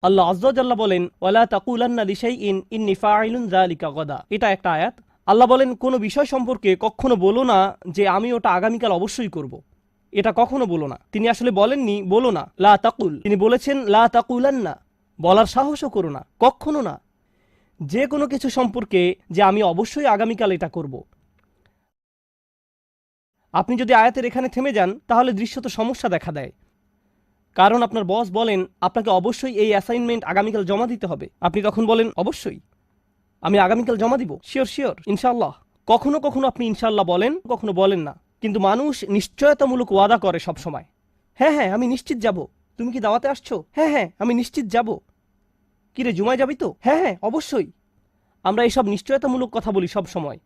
আল্লাহ আযজা ওয়া জাল্লা বলেন, ওয়ালা তাকুলান্না লিশাইইন ইন্নী ফাইলুন যালিকা গাদা। এটা একটা আয়াত। আল্লাহ বলেন, কোনো বিষয় সম্পর্কে কখনো বলো না যে আমি ওটা আগামীকাল অবশ্যই করব। এটা কখনো বলো না। তিনি আসলে বলেননি বলো না, লা তাকুল। তিনি বলেছেন লা তাকুলান্না, বলার সাহসও করো না, কখনো না। যে কোনো কিছু সম্পর্কে যে আমি অবশ্যই আগামীকাল এটা করব। আপনি যদি আয়াতের এখানে থেমে যান তাহলে দৃশ্যত সমস্যা দেখা দেয়। কারণ আপনার বস বলেন আপনাকে অবশ্যই এই অ্যাসাইনমেন্ট আগামীকাল জমা দিতে হবে, আপনি তখন বলেন অবশ্যই আমি আগামীকাল জমা দিব, শিওর শিওর ইনশাআল্লাহ। কখনো কখনো আপনি ইনশাআল্লাহ বলেন, কখনো বলেন না। কিন্তু মানুষ নিশ্চয়তামূলক ওয়াদা করে সব সময়। হ্যাঁ হ্যাঁ আমি নিশ্চিত যাব। তুমি কি দাওয়াতে আসছো? হ্যাঁ হ্যাঁ আমি নিশ্চিত যাব। কিরে জুমায় যাবি তো? হ্যাঁ হ্যাঁ অবশ্যই। আমরা এইসব নিশ্চয়তামূলক কথা বলি সব সময়।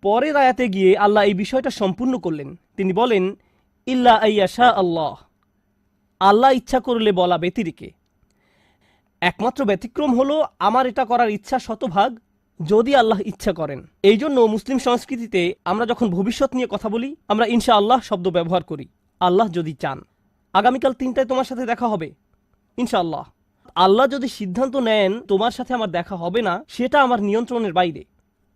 পরের আয়াতে গিয়ে আল্লাহ এই বিষয়টা সম্পূর্ণ করলেন। তিনি বলেন ইল্লা আইয়াশা আল্লাহ, আল্লাহ ইচ্ছা করলে বলা ব্যতিরেকে। একমাত্র ব্যতিক্রম হলো আমার এটা করার ইচ্ছা শতভাগ যদি আল্লাহ ইচ্ছা করেন। এই জন্য মুসলিম সংস্কৃতিতে আমরা যখন ভবিষ্যৎ নিয়ে কথা বলি আমরা ইনশা আল্লাহ শব্দ ব্যবহার করি। আল্লাহ যদি চান আগামীকাল 3টায় তোমার সাথে দেখা হবে ইনশাআল্লাহ। আল্লাহ যদি সিদ্ধান্ত নেন তোমার সাথে আমার দেখা হবে না, সেটা আমার নিয়ন্ত্রণের বাইরে।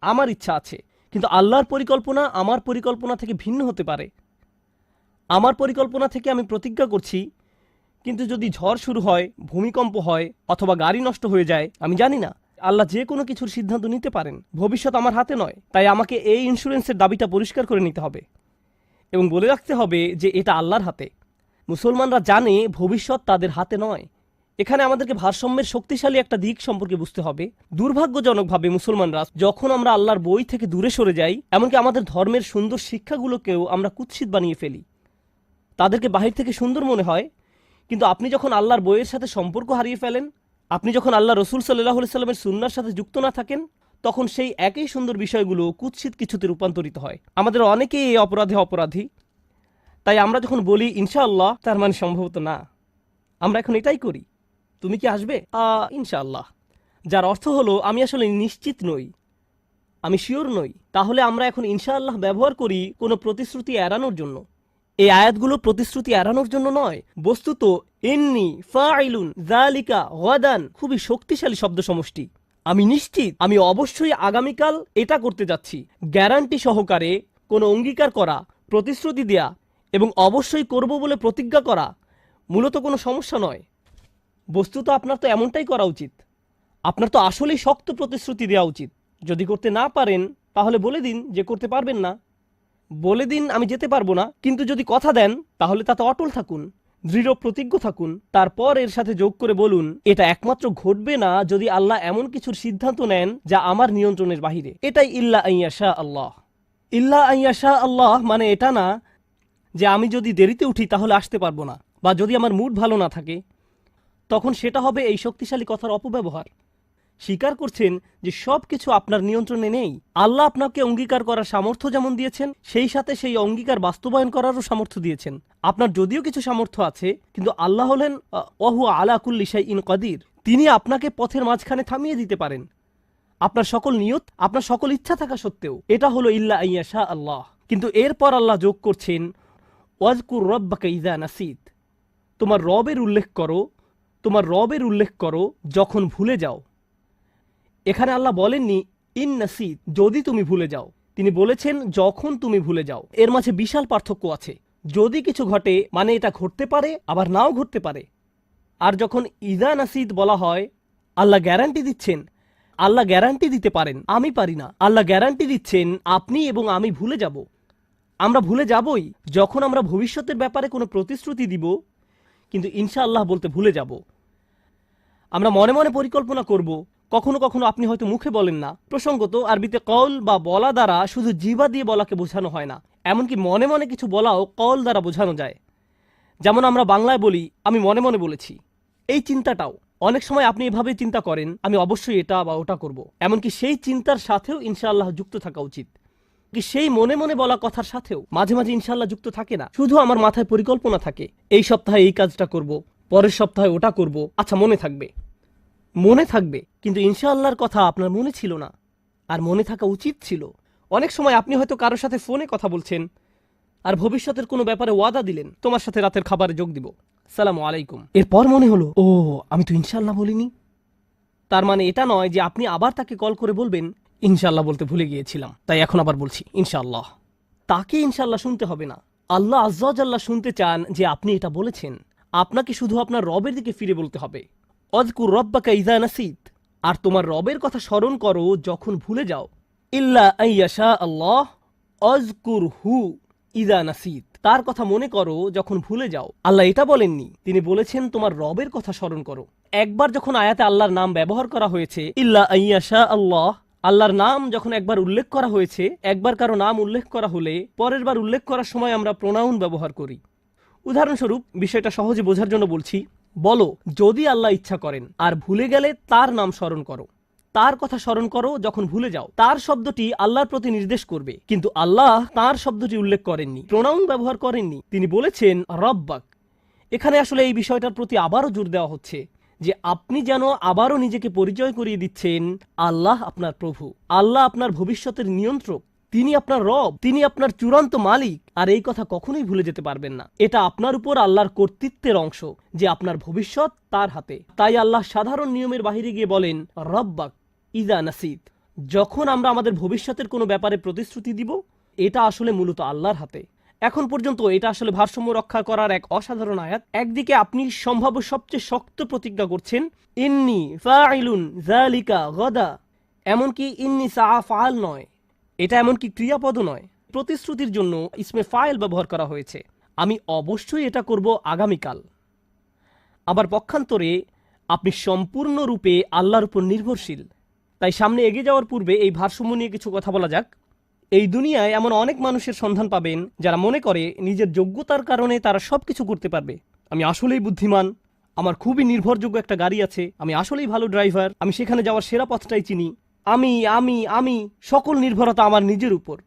আমার ইচ্ছা আছে, কিন্তু আল্লাহর পরিকল্পনা আমার পরিকল্পনা থেকে ভিন্ন হতে পারে। আমার পরিকল্পনা থেকে আমি প্রতিজ্ঞা করছি, কিন্তু যদি ঝড় শুরু হয়, ভূমিকম্প হয় অথবা গাড়ি নষ্ট হয়ে যায়, আমি জানি না। আল্লাহ যে কোনো কিছুর সিদ্ধান্ত নিতে পারেন, ভবিষ্যৎ আমার হাতে নয়। তাই আমাকে এই ইন্স্যুরেন্সের দাবিটা পরিষ্কার করে নিতে হবে এবং বলে রাখতে হবে যে এটা আল্লাহর হাতে। মুসলমানরা জানে ভবিষ্যৎ তাদের হাতে নয়। এখানে আমাদেরকে ভারসাম্যের শক্তিশালী একটা দিক সম্পর্কে বুঝতে হবে। দুর্ভাগ্যজনকভাবে মুসলমানরা যখন আমরা আল্লাহর বই থেকে দূরে সরে যাই, এমনকি আমাদের ধর্মের সুন্দর শিক্ষাগুলোকেও আমরা কুৎসিত বানিয়ে ফেলি। তাদেরকে বাহির থেকে সুন্দর মনে হয়, কিন্তু আপনি যখন আল্লাহর বইয়ের সাথে সম্পর্ক হারিয়ে ফেলেন, আপনি যখন আল্লাহ রসুল সাল্লাল্লাহু আলাইহি সাল্লামের সুন্নাহর সাথে যুক্ত না থাকেন, তখন সেই একই সুন্দর বিষয়গুলো কুৎসিত কিছুতে রূপান্তরিত হয়। আমাদের অনেকেই এই অপরাধে অপরাধী। তাই আমরা যখন বলি ইনশাআল্লাহ, তার মানে সম্ভবত না। আমরা এখন এটাই করি, তুমি কি আসবে ইনশাআল্লাহ, যার অর্থ হলো আমি আসলে নিশ্চিত নই, আমি শিওর নই। তাহলে আমরা এখন ইনশাআল্লাহ ব্যবহার করি কোনো প্রতিশ্রুতি এড়ানোর জন্য। এই আয়াতগুলো প্রতিশ্রুতি এড়ানোর জন্য নয়। বস্তুত ইন্নী ফাইলুন যালিকা গাদান খুবই শক্তিশালী শব্দ সমষ্টি। আমি নিশ্চিত, আমি অবশ্যই আগামীকাল এটা করতে যাচ্ছি। গ্যারান্টি সহকারে কোনো অঙ্গীকার করা, প্রতিশ্রুতি দেয়া এবং অবশ্যই করব বলে প্রতিজ্ঞা করা মূলত কোনো সমস্যা নয়। বস্তুত আপনার তো এমনটাই করা উচিত। আপনার তো আসলেই শক্ত প্রতিশ্রুতি দেওয়া উচিত। যদি করতে না পারেন তাহলে বলে দিন যে করতে পারবেন না, বলে দিন আমি যেতে পারবো না। কিন্তু যদি কথা দেন তাহলে তাতে অটল থাকুন, দৃঢ় প্রতিজ্ঞ থাকুন। তারপর এর সাথে যোগ করে বলুন এটা একমাত্র ঘটবে না যদি আল্লাহ এমন কিছুর সিদ্ধান্ত নেন যা আমার নিয়ন্ত্রণের বাহিরে। এটাই ইল্লা আইয়াশা আল্লাহ। ইল্লা আইয়াশা আল্লাহ মানে এটা না যে আমি যদি দেরিতে উঠি তাহলে আসতে পারবো না, বা যদি আমার মুড ভালো না থাকে তখন সেটা হবে এই শক্তিশালী কথার অপব্যবহার। স্বীকার করছেন যে সব কিছু আপনার নিয়ন্ত্রণে নেই। আল্লাহ আপনাকে অঙ্গীকার করার সামর্থ্য যেমন দিয়েছেন, সেই সাথে সেই অঙ্গীকার বাস্তবায়ন করারও সামর্থ্য দিয়েছেন। আপনার যদিও কিছু সামর্থ্য আছে, কিন্তু আল্লাহ হলেন ওয়াহু আলা কুল্লি শাইইন কাদির। তিনি আপনাকে পথের মাঝখানে থামিয়ে দিতে পারেন, আপনার সকল নিয়ত, আপনার সকল ইচ্ছা থাকা সত্ত্বেও। এটা হলো ইল্লা আইয়াশা আল্লাহ। কিন্তু এরপর আল্লাহ যোগ করছেন ওয়াজকুর রব্বাকা ইযা নাসিত, তোমার রবের উল্লেখ করো, তোমার রবের উল্লেখ করো যখন ভুলে যাও। এখানে আল্লাহ বলেননি ইন নাসিত, যদি তুমি ভুলে যাও। তিনি বলেছেন যখন তুমি ভুলে যাও। এর মাঝে বিশাল পার্থক্য আছে। যদি কিছু ঘটে মানে এটা ঘটতে পারে, আবার নাও ঘটতে পারে। আর যখন ইযা নাসিত বলা হয়, আল্লাহ গ্যারান্টি দিচ্ছেন, আল্লাহ গ্যারান্টি দিতে পারেন, আমি পারি না। আল্লাহ গ্যারান্টি দিচ্ছেন আপনি এবং আমি ভুলে যাব। আমরা ভুলে যাবই যখন আমরা ভবিষ্যতের ব্যাপারে কোনো প্রতিশ্রুতি দিব, কিন্তু ইনশাআল্লাহ বলতে ভুলে যাব। আমরা মনে মনে পরিকল্পনা করব, কখনো কখনো আপনি হয়তো মুখে বলেন না। প্রসঙ্গত আরবিতে কওল বা বলা দ্বারা শুধু জিহ্বা দিয়ে বলাকে বোঝানো হয় না, এমনকি মনে মনে কিছু বলাও কওল দ্বারা বোঝানো যায়। যেমন আমরা বাংলায় বলি আমি মনে মনে বলেছি। এই চিন্তাটাও অনেক সময় আপনি এভাবে চিন্তা করেন আমি অবশ্যই এটা বা ওটা করব। এমনকি সেই চিন্তার সাথেও ইনশাআল্লাহ যুক্ত থাকা উচিত। কি সেই মনে মনে বলা কথার সাথেও মাঝে মাঝে ইনশাআল্লাহ যুক্ত থাকে না, শুধু আমার মাথায় পরিকল্পনা থাকে এই সপ্তাহে এই কাজটা করব, পরের সপ্তাহে ওটা করব। আচ্ছা মনে থাকবে, মনে থাকবে, কিন্তু ইনশাআল্লাহর কথা আপনার মনে ছিল না, আর মনে থাকা উচিত ছিল। অনেক সময় আপনি হয়তো কারোর সাথে ফোনে কথা বলছেন আর ভবিষ্যতের কোনো ব্যাপারে ওয়াদা দিলেন, তোমার সাথে রাতের খাবারে যোগ দিব। সালামু আলাইকুম। এরপর মনে হলো, ও আমি তো ইনশাআল্লাহ বলিনি। তার মানে এটা নয় যে আপনি আবার তাকে কল করে বলবেন ইনশাআল্লাহ বলতে ভুলে গিয়েছিলাম, তাই এখন আবার বলছি ইনশাআল্লাহ। তাকে ইনশাআল্লাহ শুনতে হবে না। আল্লাহ আজ্জা ওয়া জাল্লা শুনতে চান যে আপনি এটা বলেছেন। আপনাকে শুধু আপনার রবের দিকে ফিরে বলতে হবে, অযকুর রব্বাকা ইযা নাসিত। আর তোমার রবের কথা স্মরণ করো যখন ভুলে যাও। ইল্লা আইয়াশা আল্লাহ অযকুর হু ইযা নাসিত। তার কথা মনে করো যখন ভুলে যাও। আল্লাহ এটা বলেননি, তিনি বলেছেন তোমার রবের কথা স্মরণ করো। একবার যখন আয়াতে আল্লাহর নাম ব্যবহার করা হয়েছে, ইল্লা আইয়াশা আল্লাহ, আল্লাহর নাম যখন একবার উল্লেখ করা হয়েছে, একবার কারো নাম উল্লেখ করা হলে পরের বার উল্লেখ করার সময় আমরা প্রোনাউন ব্যবহার করি। উদাহরণস্বরূপ বিষয়টা সহজে বোঝার জন্য বলছি, বলো যদি আল্লাহ ইচ্ছা করেন। আর ভুলে গেলে তার নাম স্মরণ করো, তার কথা স্মরণ করো যখন ভুলে যাও। তার শব্দটি আল্লাহর প্রতি নির্দেশ করবে, কিন্তু আল্লাহ তার শব্দটি উল্লেখ করেননি, প্রোনাউন ব্যবহার করেননি। তিনি বলেছেন রব্বাক। এখানে আসলে এই বিষয়টার প্রতি আবারও জোর দেওয়া হচ্ছে যে আপনি যেন আবারও নিজেকে পরিচয় করিয়ে দিচ্ছেন আল্লাহ আপনার প্রভু, আল্লাহ আপনার ভবিষ্যতের নিয়ন্ত্রক, তিনি আপনার রব, তিনি আপনার চূড়ান্ত মালিক। আর এই কথা কখনোই ভুলে যেতে পারবেন না। এটা আপনার উপর আল্লাহর কর্তৃত্বের অংশ যে আপনার ভবিষ্যৎ তার হাতে। তাই আল্লাহ সাধারণ নিয়মের বাহিরে গিয়ে বলেন রব্বাক ইযা নাসিত। যখন আমরা আমাদের ভবিষ্যতের কোনো ব্যাপারে প্রতিশ্রুতি দিব, এটা আসলে মূলত আল্লাহর হাতে। এখন পর্যন্ত এটা আসলে ভারসাম্য রক্ষা করার এক অসাধারণ আয়াত। একদিকে আপনি সম্ভাব্য সবচেয়ে শক্ত প্রতিজ্ঞা করছেন, ইন্নি ফাইলুন যালিকা গাদা। এমনকি ইন্নি সাআফআল নয়, এটা এমনকি ক্রিয়াপদও নয়। প্রতিশ্রুতির জন্য ইসমে ফাইল ব্যবহার করা হয়েছে, আমি অবশ্যই এটা করব আগামীকাল। আবার পক্ষান্তরে আপনি সম্পূর্ণরূপে আল্লাহর উপর নির্ভরশীল। তাই সামনে এগিয়ে যাওয়ার পূর্বে এই ভারসাম্য নিয়ে কিছু কথা বলা যাক। এই দুনিয়ায় এমন অনেক মানুষের সন্ধান পাবেন যারা মনে করে নিজের যোগ্যতার কারণে তারা সবকিছু করতে পারবে। আমি আসলেই বুদ্ধিমান, আমার খুবই নির্ভরযোগ্য একটা গাড়ি আছে, আমি আসলেই ভালো ড্রাইভার, আমি সেখানে যাওয়ার সেরা পথটাই চিনি, আমি আমি আমি সকল নির্ভরতা আমার নিজের উপর।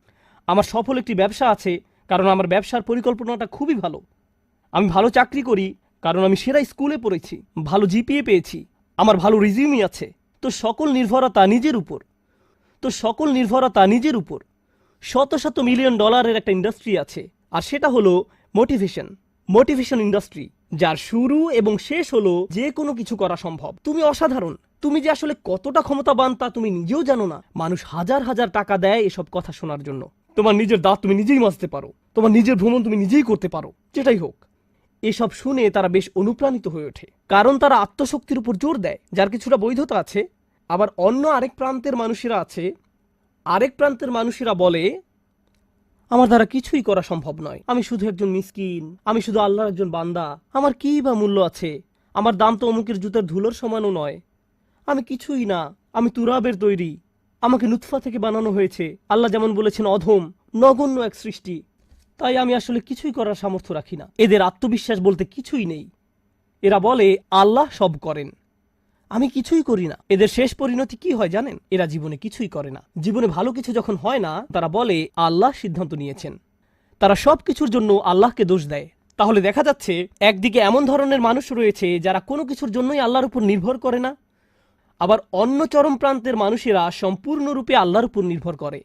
আমার সফল একটি ব্যবসা আছে কারণ আমার ব্যবসার পরিকল্পনাটা খুবই ভালো। আমি ভালো চাকরি করি কারণ আমি সেরা স্কুলে পড়েছি, ভালো জিপিএ পেয়েছি, আমার ভালো রিজিউমি আছে। তো সকল নির্ভরতা নিজের উপর, শত শত মিলিয়ন ডলারের একটা ইন্ডাস্ট্রি আছে, আর সেটা হলো মোটিভেশন ইন্ডাস্ট্রি, যার শুরু এবং শেষ হলো যে কোনো কিছু করা সম্ভব। তুমি অসাধারণ, তুমি যে আসলে কতটা ক্ষমতাবান তা তুমি নিজেও জানো না। মানুষ হাজার হাজার টাকা দেয় এসব কথা শোনার জন্য। তোমার নিজের দাঁত তুমি নিজেই মাজতে পারো, তোমার নিজের ভ্রমণ তুমি নিজেই করতে পারো, যেটাই হোক। এসব শুনে তারা বেশ অনুপ্রাণিত হয়ে ওঠে, কারণ তারা আত্মশক্তির উপর জোর দেয়, যার কিছুটা বৈধতা আছে। আবার অন্য আরেক প্রান্তের মানুষেরা বলে আমার দ্বারা কিছুই করা সম্ভব নয়, আমি শুধু একজন মিসকিন, আমি শুধু আল্লাহর একজন বান্দা, আমার কি বা মূল্য আছে, আমার দাম তো অমুকের জুতার ধুলোর সমানও নয়, আমি কিছুই না, আমি তুরাবের তৈরি, আমাকে নুতফা থেকে বানানো হয়েছে, আল্লাহ যেমন বলেছেন অধম নগণ্য এক সৃষ্টি, তাই আমি আসলে কিছুই করার সামর্থ্য রাখি না। এদের আত্মবিশ্বাস বলতে কিছুই নেই। এরা বলে আল্লাহ সব করেন, আমি কিছুই করি না। এদের শেষ পরিণতি কি হয় জানেন? এরা জীবনে কিছুই করে না। জীবনে ভালো কিছু যখন হয় না, তারা বলে আল্লাহ সিদ্ধান্ত নিয়েছেন। তারা সব কিছুর জন্য আল্লাহকে দোষ দেয়। তাহলে দেখা যাচ্ছে একদিকে এমন ধরনের মানুষ রয়েছে যারা কোনো কিছুর জন্যই আল্লাহর উপর নির্ভর করে না, আবার অন্য চরম প্রান্তের মানুষেরা সম্পূর্ণরূপে আল্লাহর উপর নির্ভর করে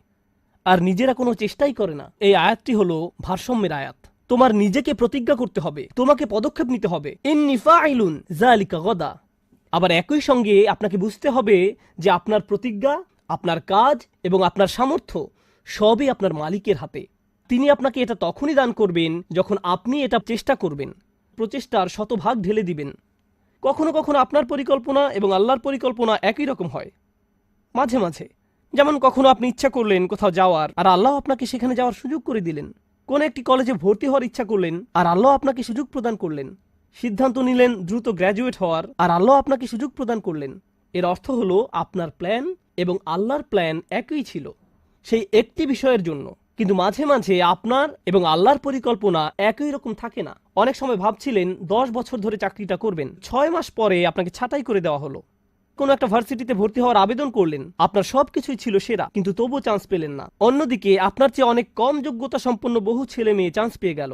আর নিজেরা কোনো চেষ্টাই করে না। এই আয়াতটি হলো ভারসাম্যের আয়াত। তোমার নিজেকে প্রতিজ্ঞা করতে হবে, তোমাকে পদক্ষেপ নিতে হবে, ইন্নী ফাইলুন যালিকা গাদা। আবার একই সঙ্গে আপনাকে বুঝতে হবে যে আপনার প্রতিজ্ঞা, আপনার কাজ এবং আপনার সামর্থ্য সবই আপনার মালিকের হাতে। তিনি আপনাকে এটা তখনই দান করবেন যখন আপনি এটা চেষ্টা করবেন, প্রচেষ্টার শতভাগ ঢেলে দিবেন। কখনো কখনো আপনার পরিকল্পনা এবং আল্লাহর পরিকল্পনা একই রকম হয়। মাঝে মাঝে, যেমন কখনো আপনি ইচ্ছা করলেন কোথাও যাওয়ার, আর আল্লাহ আপনাকে সেখানে যাওয়ার সুযোগ করে দিলেন। কোন একটি কলেজে ভর্তি হওয়ার ইচ্ছা করলেন, আর আল্লাহ আপনাকে সুযোগ প্রদান করলেন। সিদ্ধান্ত নিলেন দ্রুত গ্র্যাজুয়েট হওয়ার, আর আল্লাহ আপনাকে সুযোগ প্রদান করলেন। এর অর্থ হলো আপনার প্ল্যান এবং আল্লাহর প্ল্যান একই ছিল সেই একটি বিষয়ের জন্য। কিন্তু মাঝে মাঝে আপনার এবং আল্লাহর পরিকল্পনা একই রকম থাকে না। অনেক সময় ভাবছিলেন 10 বছর ধরে চাকরিটা করবেন, 6 মাস পরে আপনাকে ছাঁটাই করে দেওয়া হলো। কোন একটা ভার্সিটিতে ভর্তি হওয়ার আবেদন করলেন, আপনার সবকিছুই ছিল সেরা, কিন্তু তবুও চান্স পেলেন না। অন্যদিকে আপনার চেয়ে অনেক কম যোগ্যতা সম্পন্ন বহু ছেলে মেয়ে চান্স পেয়ে গেল।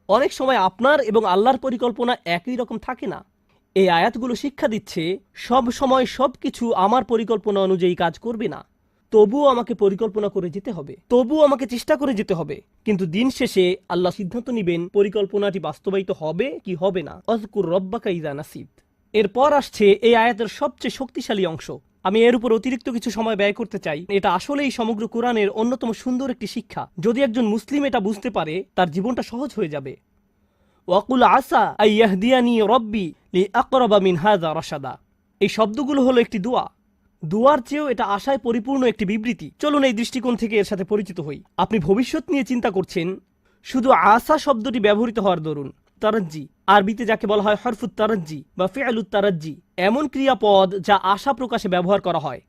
অনেক সময় আপনার এবং আল্লাহর পরিকল্পনা একই রকম থাকে না। এই আয়াতগুলো শিক্ষা দিচ্ছে সব সময় সবকিছু আমার পরিকল্পনা অনুযায়ী কাজ করবে না। তবুও আমাকে পরিকল্পনা করে যেতে হবে, তবুও আমাকে চেষ্টা করে যেতে হবে। কিন্তু দিন শেষে আল্লাহ সিদ্ধান্ত নেবেন পরিকল্পনাটি বাস্তবায়িত হবে কি হবে না। আযকুর রব্বাকা ইযা নাসিত। এরপর আসছে এই আয়াতের সবচেয়ে শক্তিশালী অংশ। আমি এর উপর অতিরিক্ত কিছু সময় ব্যয় করতে চাই। এটা আসলেই সমগ্র কোরআনের অন্যতম সুন্দর একটি শিক্ষা। যদি একজন মুসলিম এটা বুঝতে পারে, তার জীবনটা সহজ হয়ে যাবে। ওয়াকুল আসা আইয়াহদিয়ানি রব্বি লিআকরাবা মিন হাযা রাশাদা। এই শব্দগুলো হলো একটি দোয়া। দুয়ার চেয়েও এটা আশায় পরিপূর্ণ একটি বিবৃতি। চলুন এই দৃষ্টিকোণ থেকে এর সাথে পরিচিত হই। আপনি ভবিষ্যৎ নিয়ে চিন্তা করছেন, শুধু আসা শব্দটি ব্যবহৃত হওয়ার দরুন। তারাজ্জি, আরবিতে যাকে বলা হয় হরফুত তারাজ্জি বা ফিআলুত তারাজ্জি, এমন ক্রিয়াপদ যা আশা প্রকাশে ব্যবহার করা হয়।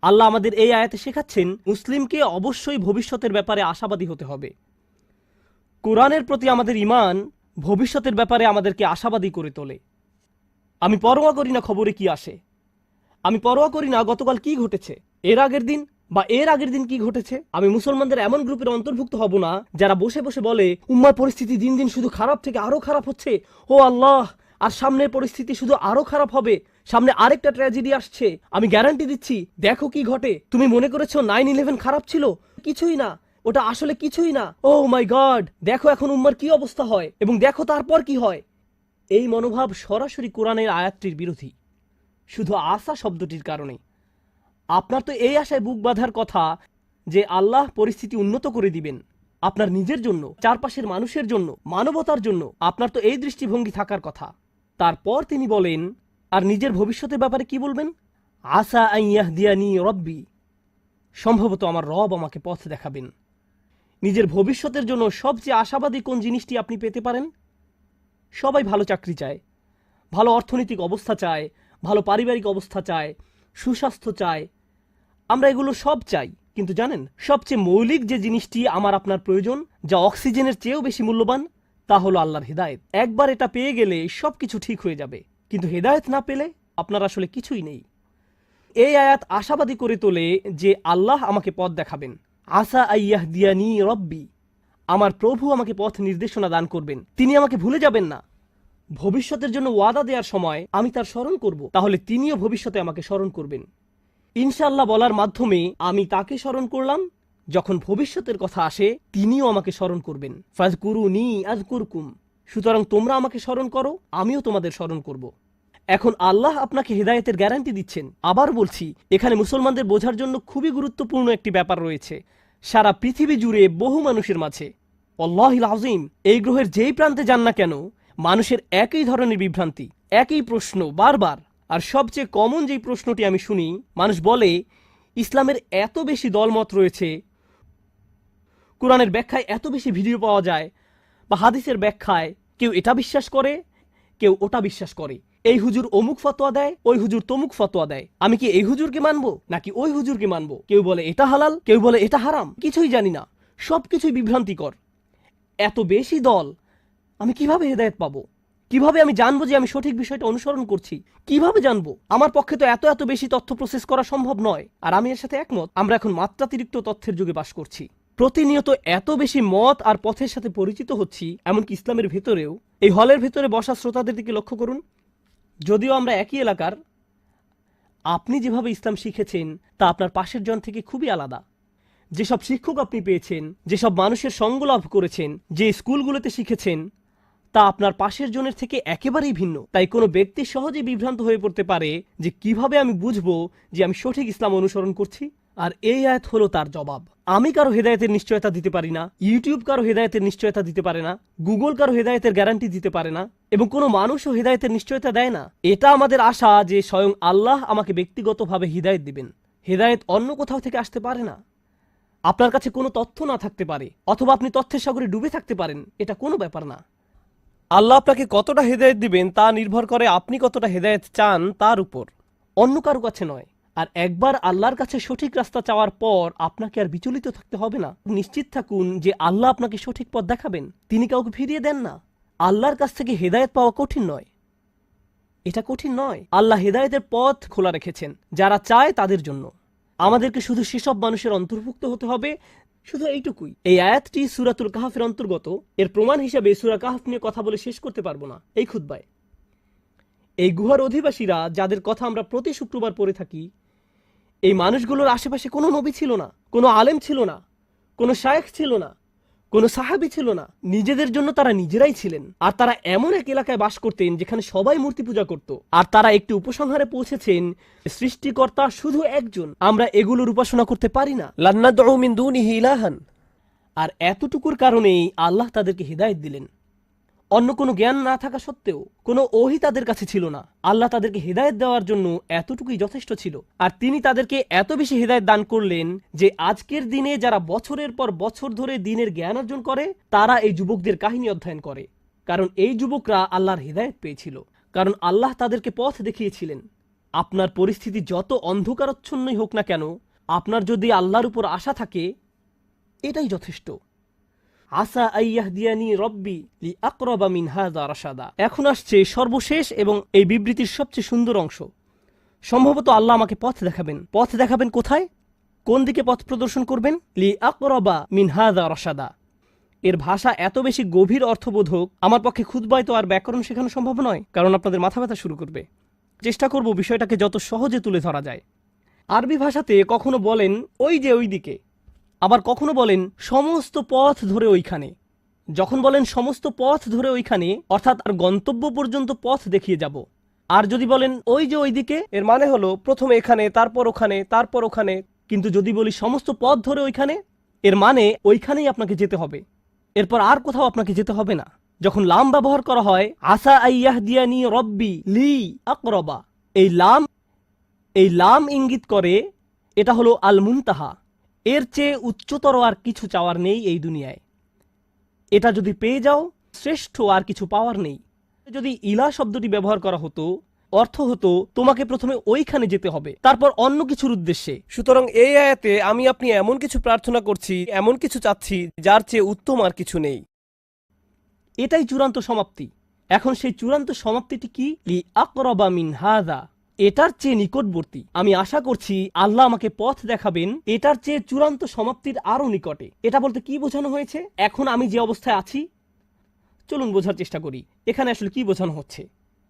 আল্লাহ আমাদের এই আয়াতে শেখাচ্ছেন মুসলিমকে অবশ্যই ভবিষ্যতের ব্যাপারে আশাবাদী হতে হবে। কোরআনের প্রতি আমাদের ঈমান ভবিষ্যতের ব্যাপারে আমাদেরকে আশাবাদী করে তোলে। আমি পরোয়া করি না খবরে কি আসে, আমি পরোয়া করি না গতকাল কি ঘটেছে, এর আগের দিন কি ঘটেছে। আমি মুসলমানদের এমন গ্রুপের অন্তর্ভুক্ত হব না যারা বসে বসে বলে উম্মার পরিস্থিতি দিন দিন শুধু খারাপ থেকে আরো খারাপ হচ্ছে, ও আল্লাহ, আর সামনের পরিস্থিতি শুধু আরো খারাপ হবে, সামনে আরেকটা ট্র্যাজেডি আসছে, আমি গ্যারান্টি দিচ্ছি, দেখো কি ঘটে। তুমি মনে করেছো 9/11 খারাপ ছিল? কিছুই না, ওটা আসলে কিছুই না। ও মাই গড, দেখো এখন উম্মার কি অবস্থা হয় এবং দেখো তারপর কি হয়। এই মনোভাব সরাসরি কোরআনের আয়াতটির বিরোধী, শুধু আশা শব্দটির কারণে। আপনার তো এই আশায় বুক বাঁধার কথা যে আল্লাহ পরিস্থিতি উন্নত করে দিবেন আপনার নিজের জন্য, চারপাশের মানুষের জন্য, মানবতার জন্য। আপনার তো এই দৃষ্টিভঙ্গি থাকার কথা। তারপর তিনি বলেন, আর নিজের ভবিষ্যতের ব্যাপারে কি বলবেন? আসা আন ইয়াহদিয়ানি রব্বি, সম্ভবত আমার রব আমাকে পথ দেখাবেন। নিজের ভবিষ্যতের জন্য সবচেয়ে আশাবাদী কোন জিনিসটি আপনি পেতে পারেন? সবাই ভালো চাকরি চায়, ভালো অর্থনৈতিক অবস্থা চায়, ভালো পারিবারিক অবস্থা চায়, সুস্বাস্থ্য চায়। আমরা এগুলো সব চাই, কিন্তু জানেন সবচেয়ে মৌলিক যে জিনিসটি আমার আপনার প্রয়োজন, যা অক্সিজেনের চেয়েও বেশি মূল্যবান, তা হলো আল্লাহর হেদায়েত। একবার এটা পেয়ে গেলে সবকিছু ঠিক হয়ে যাবে, কিন্তু হেদায়েত না পেলে আপনার আসলে কিছুই নেই। এই আয়াত আশাবাদী করে তোলে যে আল্লাহ আমাকে পথ দেখাবেন। আসা আইয়াহদিয়ানি রব্বি, আমার প্রভু আমাকে পথ নির্দেশনা দান করবেন, তিনি আমাকে ভুলে যাবেন না। ভবিষ্যতের জন্য ওয়াদা দেওয়ার সময় আমি তার স্মরণ করব, তাহলে তিনিও ভবিষ্যতে আমাকে স্মরণ করবেন। ইনশাআল্লাহ বলার মাধ্যমে আমি তাকে স্মরণ করলাম, যখন ভবিষ্যতের কথা আসে তিনিও আমাকে স্মরণ করবেন। ফাযকুরুনি আযকুরকুম, সুতরাং তোমরা আমাকে স্মরণ করো, আমিও তোমাদের স্মরণ করব। এখন আল্লাহ আপনাকে হেদায়েতের গ্যারান্টি দিচ্ছেন। আবার বলছি, এখানে মুসলমানদের বোঝার জন্য খুবই গুরুত্বপূর্ণ একটি ব্যাপার রয়েছে। সারা পৃথিবী জুড়ে বহু মানুষের মাঝে, আল্লাহিল আযীম, এই গ্রহের যেই প্রান্তে যান না কেন, মানুষের একই ধরনের বিভ্রান্তি, একই প্রশ্ন বারবার। আর সবচেয়ে কমন যেই প্রশ্নটি আমি শুনি, মানুষ বলে ইসলামের এত বেশি দলমত রয়েছে, কোরআনের ব্যাখ্যায় এত বেশি ভিডিও পাওয়া যায়, বা হাদিসের ব্যাখ্যায় কেউ এটা বিশ্বাস করে, কেউ ওটা বিশ্বাস করে। এই হুজুর অমুক ফতোয়া দেয়, ওই হুজুর তমুক ফতোয়া দেয়, আমি কি এই হুজুরকে মানবো নাকি ওই হুজুরকে মানবো? কেউ বলে এটা হালাল, কেউ বলে এটা হারাম, কিছুই জানি না, সবকিছুই বিভ্রান্তিকর। এত বেশি দল, আমি কিভাবে হেদায়েত পাবো? কিভাবে আমি জানবো যে আমি সঠিক বিষয়টা অনুসরণ করছি? কিভাবে জানবো? আমার পক্ষে তো এত বেশি তথ্য প্রসেস করা সম্ভব নয়। আর আমি এর সাথে একমত, আমরা এখন মাত্রাতিরিক্ত তথ্যের যুগে বাস করছি। প্রতিনিয়ত এত বেশি মত আর পথের সাথে পরিচিত হচ্ছি, এমনকি ইসলামের ভেতরেও। এই হলের ভেতরে বসা শ্রোতাদের দিকে লক্ষ্য করুন, যদিও আমরা একই এলাকার, আপনি যেভাবে ইসলাম শিখেছেন তা আপনার পাশের জন থেকে খুবই আলাদা। যেসব শিক্ষক আপনি পেয়েছেন, যেসব মানুষের সঙ্গ লাভ করেছেন, যে স্কুলগুলোতে শিখেছেন, তা আপনার পাশের জনের থেকে একেবারেই ভিন্ন। তাই কোনো ব্যক্তি সহজেই বিভ্রান্ত হয়ে পড়তে পারে যে কিভাবে আমি বুঝবো যে আমি সঠিক ইসলাম অনুসরণ করছি। আর এই আয়াত হলো তার জবাব। আমি কারো হেদায়েতের নিশ্চয়তা দিতে পারি না, ইউটিউব কারো হেদায়েতের নিশ্চয়তা দিতে পারে না, গুগল কারো হেদায়েতের গ্যারান্টি দিতে পারে না, এবং কোনো মানুষও হেদায়েতের নিশ্চয়তা দেয় না। এটা আমাদের আশা যে স্বয়ং আল্লাহ আমাকে ব্যক্তিগতভাবে হিদায়েত দিবেন। হেদায়েত অন্য কোথাও থেকে আসতে পারে না। আপনার কাছে কোনো তথ্য না থাকতে পারে, অথবা আপনি তথ্যের সাগরে ডুবে থাকতে পারেন, এটা কোনো ব্যাপার না। আল্লাহ আপনাকে কতটা হেদায়েত দিবেন তা নির্ভর করে আপনি কতটা হেদায়েত চান তার উপর, অন্য কারো কাছে নয়। আর একবার আল্লাহর কাছে সঠিক রাস্তা চাওয়ার পর আপনাকে আর বিচলিত থাকতে হবে না। নিশ্চিত থাকুন যে আল্লাহ আপনাকে সঠিক পথ দেখাবেন, তিনি কাউকে ফিরিয়ে দেন না। আল্লাহর কাছ থেকে হেদায়েত পাওয়া কঠিন নয়, এটা কঠিন নয়। আল্লাহ হেদায়েতের পথ খোলা রেখেছেন যারা চায় তাদের জন্য। আমাদেরকে শুধু সেসব মানুষের অন্তর্ভুক্ত হতে হবে, শুধু এইটুকুই। এই আয়াতটি সূরাতুল কাহফের অন্তর্গত। এর প্রমাণ হিসেবে সূরা কাহফ নিয়ে কথা বলে শেষ করতে পারবো না এই খুতবায়। এই গুহার অধিবাসীরা, যাদের কথা আমরা প্রতি শুক্রবার পড়ে থাকি, এই মানুষগুলোর আশেপাশে কোনো নবী ছিল না, কোনো আলেম ছিল না, কোনো শায়েখ ছিল না, কোনো সাহাবী ছিল না। নিজেদের জন্য তারা নিজেরাই ছিলেন। আর তারা এমন এক এলাকায় বাস করতেন যেখানে সবাই মূর্তি পূজা করত। আর তারা একটি উপসংহারে পৌঁছেছেন, সৃষ্টিকর্তা শুধু একজন, আমরা এগুলোর উপাসনা করতে পারি না। লান্নাদউ মিন দুনিহি ইলাহান। আর এতটুকুর কারণেই আল্লাহ তাদেরকে হিদায়াত দিলেন। অন্য কোনো জ্ঞান না থাকা সত্ত্বেও, কোনো ওহী তাদের কাছে ছিল না। আল্লাহ তাদেরকে হিদায়াত দেওয়ার জন্য এতটুকুই যথেষ্ট ছিল। আর তিনি তাদেরকে এত বেশি হিদায়াত দান করলেন যে আজকের দিনে যারা বছরের পর বছর ধরে দ্বীনের জ্ঞান অর্জন করে, তারা এই যুবকদের কাহিনী অধ্যয়ন করে। কারণ এই যুবকরা আল্লাহর হিদায়াত পেয়েছিল, কারণ আল্লাহ তাদেরকে পথ দেখিয়েছিলেন। আপনার পরিস্থিতি যত অন্ধকারচ্ছন্নই হোক না কেন, আপনার যদি আল্লাহর উপর আশা থাকে, এটাই যথেষ্ট। আসা আইয়াহদিয়ানি রব্বি লি আকরাবা মিন হাযা রাশাদা। এখন আসছে সর্বশেষ এবং এই বিবৃতির সবচেয়ে সুন্দর অংশ। সম্ভবত আল্লাহ আমাকে পথ দেখাবেন। পথ দেখাবেন কোথায়? কোন দিকে পথ প্রদর্শন করবেন? লি আকরাবা মিন হাযা রাশাদা। এর ভাষা এত বেশি গভীর অর্থবোধক, আমার পক্ষে খুতবায় তো আর ব্যাকরণ শেখানো সম্ভব নয়, কারণ আপনাদের মাথা ব্যথা শুরু করবে। চেষ্টা করব বিষয়টাকে যত সহজে তুলে ধরা যায়। আরবি ভাষাতে কখনো বলেন ওই যে ওই দিকে, আবার কখনো বলেন সমস্ত পথ ধরে ওইখানে। যখন বলেন সমস্ত পথ ধরে ওইখানে, অর্থাৎ আর গন্তব্য পর্যন্ত পথ দেখিয়ে যাব। আর যদি বলেন ওই যে ওইদিকে, এর মানে হলো প্রথমে এখানে, তারপর ওখানে, তারপর ওখানে। কিন্তু যদি বলি সমস্ত পথ ধরে ওইখানে, এর মানে ওইখানেই আপনাকে যেতে হবে, এরপর আর কোথাও আপনাকে যেতে হবে না। যখন লাম ব্যবহার করা হয়, আসা আইয়াহদিয়ানি রব্বি লি আকরাবা, এই লাম ইঙ্গিত করে এটা হলো আল মুনতাহা। এর চেয়ে উচ্চতর আর কিছু চাওয়ার নেই এই দুনিয়ায়। এটা যদি পেয়ে যাও, শ্রেষ্ঠ আর কিছু পাওয়ার নেই। যদি ইলা শব্দটি ব্যবহার করা হতো, অর্থ হতো তোমাকে প্রথমে ওইখানে যেতে হবে, তারপর অন্য কিছুর উদ্দেশ্যে। সুতরাং এই আয়াতে আমি আপনি এমন কিছু প্রার্থনা করছি, এমন কিছু চাচ্ছি যার চেয়ে উত্তম আর কিছু নেই। এটাই চূড়ান্ত সমাপ্তি। এখন সেই চূড়ান্ত সমাপ্তিটি কি? লি আকরাবা মিন হাযা, এটার চেয়ে নিকটবর্তী। আমি আশা করছি আল্লাহ আমাকে পথ দেখাবেন এটার চেয়ে চূড়ান্ত সমাপ্তির আরো নিকটে। এটা বলতে কি বোঝানো হয়েছে? এখন আমি যে অবস্থায় আছি, চলুন বোঝার চেষ্টা করি এখানে আসলে কি বোঝানো হচ্ছে।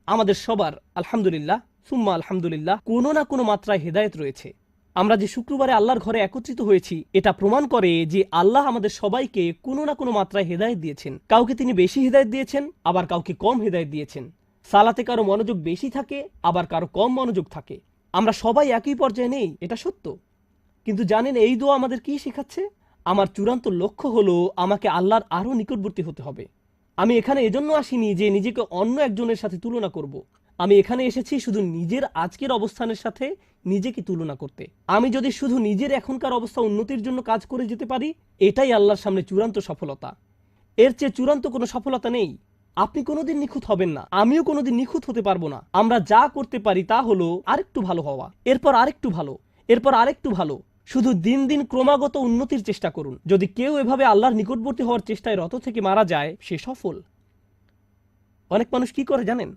আমাদের সবার আলহামদুলিল্লাহ সুম্মা আলহামদুলিল্লাহ কোনো না কোনো মাত্রায় হেদায়েত রয়েছে। আমরা যে শুক্রবারে আল্লাহর ঘরে একত্রিত হয়েছি, এটা প্রমাণ করে যে আল্লাহ আমাদের সবাইকে কোনো না কোনো মাত্রায় হেদায়েত দিয়েছেন। কাউকে তিনি বেশি হেদায়েত দিয়েছেন, আবার কাউকে কম হেদায়েত দিয়েছেন। সালাতে কারো মনোযোগ বেশি থাকে, আবার কারো কম মনোযোগ থাকে। আমরা সবাই একই পর্যায়ে নেই, এটা সত্য। কিন্তু জানেন এই দোয়া আমাদের কি শেখাচ্ছে? আমার চূড়ান্ত লক্ষ্য হলো আমাকে আল্লাহর আরো নিকটবর্তী হতে হবে। আমি এখানে এজন্য আসিনি যে নিজেকে অন্য একজনের সাথে তুলনা করব। আমি এখানে এসেছি শুধু নিজের আজকের অবস্থানের সাথে নিজেকে তুলনা করতে। আমি যদি শুধু নিজের এখনকার অবস্থা উন্নতির জন্য কাজ করে যেতে পারি, এটাই আল্লাহর সামনে চূড়ান্ত সফলতা। এর চেয়ে চূড়ান্ত কোনো সফলতা নেই। আপনি কোনোদিন নিখুঁত হবেন না, আমিও কোনোদিন নিখুঁত হতে পারবো না। আমরা যা করতে পারি তা হলো আরেকটু ভালো হওয়া, এরপর আরেকটু ভালো, এরপর আরেকটু ভালো। শুধু দিন দিন ক্রমাগত উন্নতির চেষ্টা করুন। যদি কেউ এভাবে আল্লাহর নিকটবর্তী হওয়ার চেষ্টায় রত থেকে মারা যায়, সে সফল। অনেক মানুষ কি করে জানেন?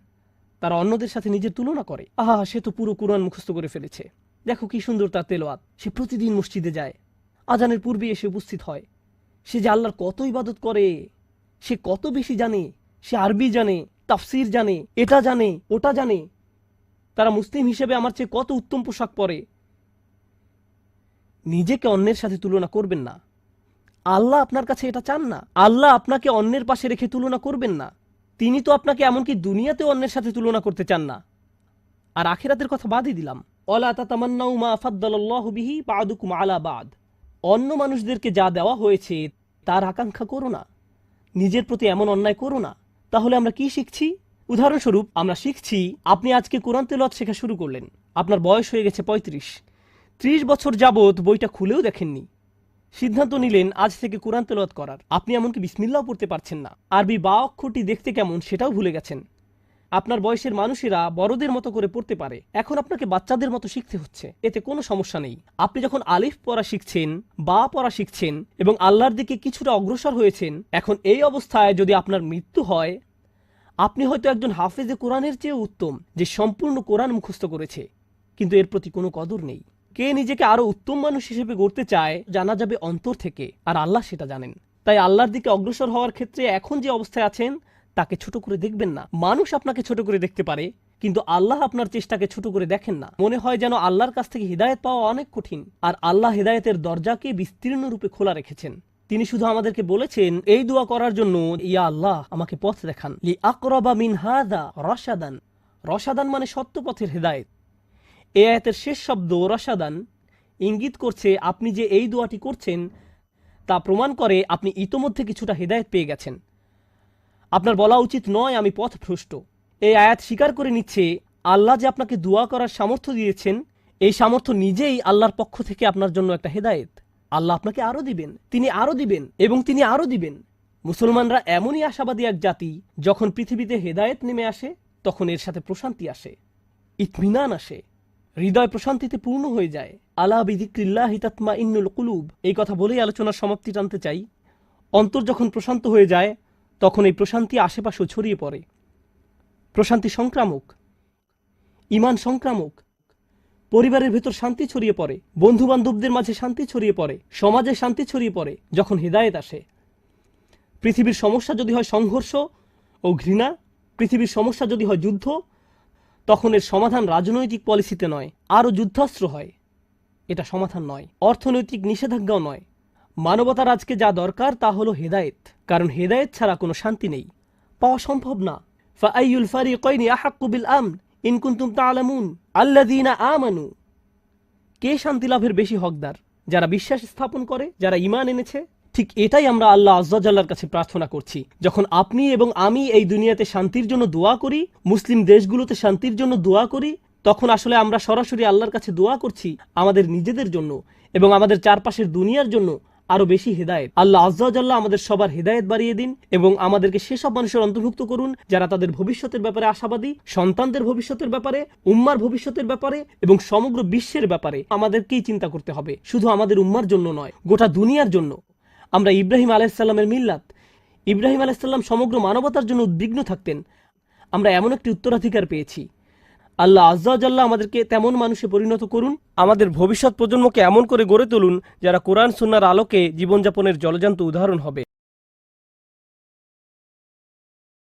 তারা অন্যদের সাথে নিজের তুলনা করে। আহা, সে তো পুরো কুরআন মুখস্থ করে ফেলেছে, দেখো কি সুন্দর তার তেলাওয়াত, সে প্রতিদিন মসজিদে যায়, আজানের পূর্বে এসে উপস্থিত হয়, সে যে আল্লাহর কত ইবাদত করে, সে কত বেশি জানে, সে আরবি জানে, তাফসির জানে, এটা জানে, ওটা জানে। তারা মুসলিম হিসেবে আমার চেয়ে কত উত্তম পোশাক পরে। নিজেকে অন্যের সাথে তুলনা করবেন না। আল্লাহ আপনার কাছে এটা চান না। আল্লাহ আপনাকে অন্যের পাশে রেখে তুলনা করবেন না। তিনি তো আপনাকে এমনকি দুনিয়াতেও অন্যের সাথে তুলনা করতে চান না। আর আখিরাতের কথা বাদই দিলাম। ওয়ালা তাতামান্নাউ মা ফাদ্দালাল্লাহু বিহি বা'দুকুম আলা বা'দ। অন্য মানুষদেরকে যা দেওয়া হয়েছে তার আকাঙ্ক্ষা করো না, নিজের প্রতি এমন অন্যায় করো না। তাহলে আমরা কি শিখছি? উদাহরণস্বরূপ আমরা শিখছি, আপনি আজকে কোরআন তেলাওয়াত শেখা শুরু করলেন, আপনার বয়স হয়ে গেছে ৩৫। ৩০ বছর যাবত বইটা খুলেও দেখেননি। সিদ্ধান্ত নিলেন আজ থেকে কোরআন তেলাওয়াত করার। আপনি এমনকি বিসমিল্লাহও পড়তে পারছেন না। আরবি বা অক্ষরটি দেখতে কেমন সেটাও ভুলে গেছেন। আপনার বয়সের মানুষেরা বড়দের মতো করে পড়তে পারে, এখন আপনাকে বাচ্চাদের মতো শিখতে হচ্ছে। এতে কোনো সমস্যা নেই। আপনি যখন আলিফ পড়া শিখছেন, বা পড়া শিখছেন এবং আল্লাহর দিকে কিছুটা অগ্রসর হয়েছেন, এখন এই অবস্থায় যদি আপনার মৃত্যু হয়, আপনি হয়তো একজন হাফেজে কোরআনের চেয়ে উত্তম, যে সম্পূর্ণ কোরআন মুখস্থ করেছে, কিন্তু এর প্রতি কোনো কদর নেই। কে নিজেকে আরো উত্তম মানুষ হিসেবে গড়তে চায় জানা যাবে অন্তর থেকে, আর আল্লাহ সেটা জানেন। তাই আল্লাহর দিকে অগ্রসর হওয়ার ক্ষেত্রে এখন যে অবস্থায় আছেন তাকে ছোট করে দেখবেন না। মানুষ আপনাকে ছোট করে দেখতে পারে, কিন্তু আল্লাহ আপনার চেষ্টাকে ছোট করে দেখেন না। মনে হয় যেন আল্লাহর কাছ থেকে হিদায়ত পাওয়া অনেক কঠিন, আর আল্লাহ হিদায়তের দরজাকে বিস্তীর্ণ রূপে খোলা রেখেছেন। তিনি শুধু আমাদেরকে বলেছেন এই দোয়া করার জন্য, ইয়া আল্লাহ আমাকে পথ দেখান, লি আকরাবা মিন হাযা রাশাদান। রশাদান মানে সত্য পথের হেদায়েত। এই আয়াতের শেষ শব্দ রশাদান ইঙ্গিত করছে আপনি যে এই দোয়াটি করছেন তা প্রমাণ করে আপনি ইতোমধ্যে কিছুটা হেদায়েত পেয়ে গেছেন। আপনার বলা উচিত নয় আমি পথভ্রষ্ট। এই আয়াত স্বীকার করে নিচ্ছে আল্লাহ যে আপনাকে দোয়া করার সামর্থ্য দিয়েছেন, এই সামর্থ্য নিজেই আল্লাহর পক্ষ থেকে আপনার জন্য একটা হেদায়েত। আল্লাহ আপনাকে আরো দিবেন, তিনি আরো দিবেন এবং তিনি আরো দিবেন। মুসলমানরা এমনই আশাবাদী এক জাতি, যখন পৃথিবীতে হেদায়েত নেমে আসে তখন এর সাথে প্রশান্তি আসে, ইতমিনান আসে, হৃদয় প্রশান্তিতে পূর্ণ হয়ে যায়। আলা বিযিক্রিল্লাহি তাতমাইন্নুল কুলুব, এই কথা বলেই আলোচনার সমাপ্তি টানতে চাই। অন্তর যখন প্রশান্ত হয়ে যায় তখন এই প্রশান্তি আশেপাশেও ছড়িয়ে পড়ে। প্রশান্তি সংক্রামক, ঈমান সংক্রামক। পরিবারের ভেতর শান্তি ছড়িয়ে পড়ে, বন্ধু বান্ধবদের মাঝে শান্তি ছড়িয়ে পড়ে, সমাজে শান্তি ছড়িয়ে পড়ে যখন হিদায়েত আসে। পৃথিবীর সমস্যা যদি হয় সংঘর্ষ ও ঘৃণা, পৃথিবীর সমস্যা যদি হয় যুদ্ধ, তখন এর সমাধান রাজনৈতিক পলিসিতে নয়, আরও যুদ্ধাস্ত্র হয়। এটা সমাধান নয়, অর্থনৈতিক নিষেধাজ্ঞাও নয়। মানবতার আজকে যা দরকার তা হলো হেদায়েত, কারণ হেদায়েত ছাড়া কোনো শান্তি নেই, পাওয়া সম্ভব না। ফাআইয়ুল ফারিকাইনি আহাক্কু বিল আমন ইন কুনতুম তা'লামুন আল্লাযীনা আমানু। কে শান্তি লাভের বেশি হকদার? যারা বিশ্বাস স্থাপন করে, যারা ঈমান এনেছে। ঠিক এটাই আমরা আল্লাহ আযজা জাল্লার কাছে প্রার্থনা করছি। যখন আপনি এবং আমি এই দুনিয়াতে শান্তির জন্য দোয়া করি, মুসলিম দেশগুলোতে শান্তির জন্য দোয়া করি, তখন আসলে আমরা সরাসরি আল্লাহর কাছে দোয়া করছি আমাদের নিজেদের জন্য এবং আমাদের চারপাশের দুনিয়ার জন্য আরো বেশি হেদায়েত। আল্লাহ আযজা জাল্লা আমাদের সবার হেদায়েত বাড়িয়ে দিন এবং আমাদেরকে সেসব মানুষের অন্তর্ভুক্ত করুন যারা তাদের ভবিষ্যতের ব্যাপারে আশাবাদী, সন্তানদের ভবিষ্যতের ব্যাপারে, উম্মার ভবিষ্যতের ব্যাপারে এবং সমগ্র বিশ্বের ব্যাপারে আমাদেরকেই চিন্তা করতে হবে, শুধু আমাদের উম্মার জন্য নয়, গোটা দুনিয়ার জন্য। আমরা ইব্রাহিম আলাইহিস সালামের মিল্লাত, ইব্রাহিম আলাইহিস সালাম সমগ্র মানবতার জন্য উদ্বিগ্ন থাকতেন। আমরা এমন একটি উত্তরাধিকার পেয়েছি। আল্লাহ আযজা জাল্লা আমাদেরকে তেমন মানুষে পরিণত করুন, আমাদের ভবিষ্যৎ প্রজন্মকে এমন করে গড়ে তুলুন যারা কোরআন সুন্নাহর আলোকে জীবনযাপনের জলজান্ত উদাহরণ হবে।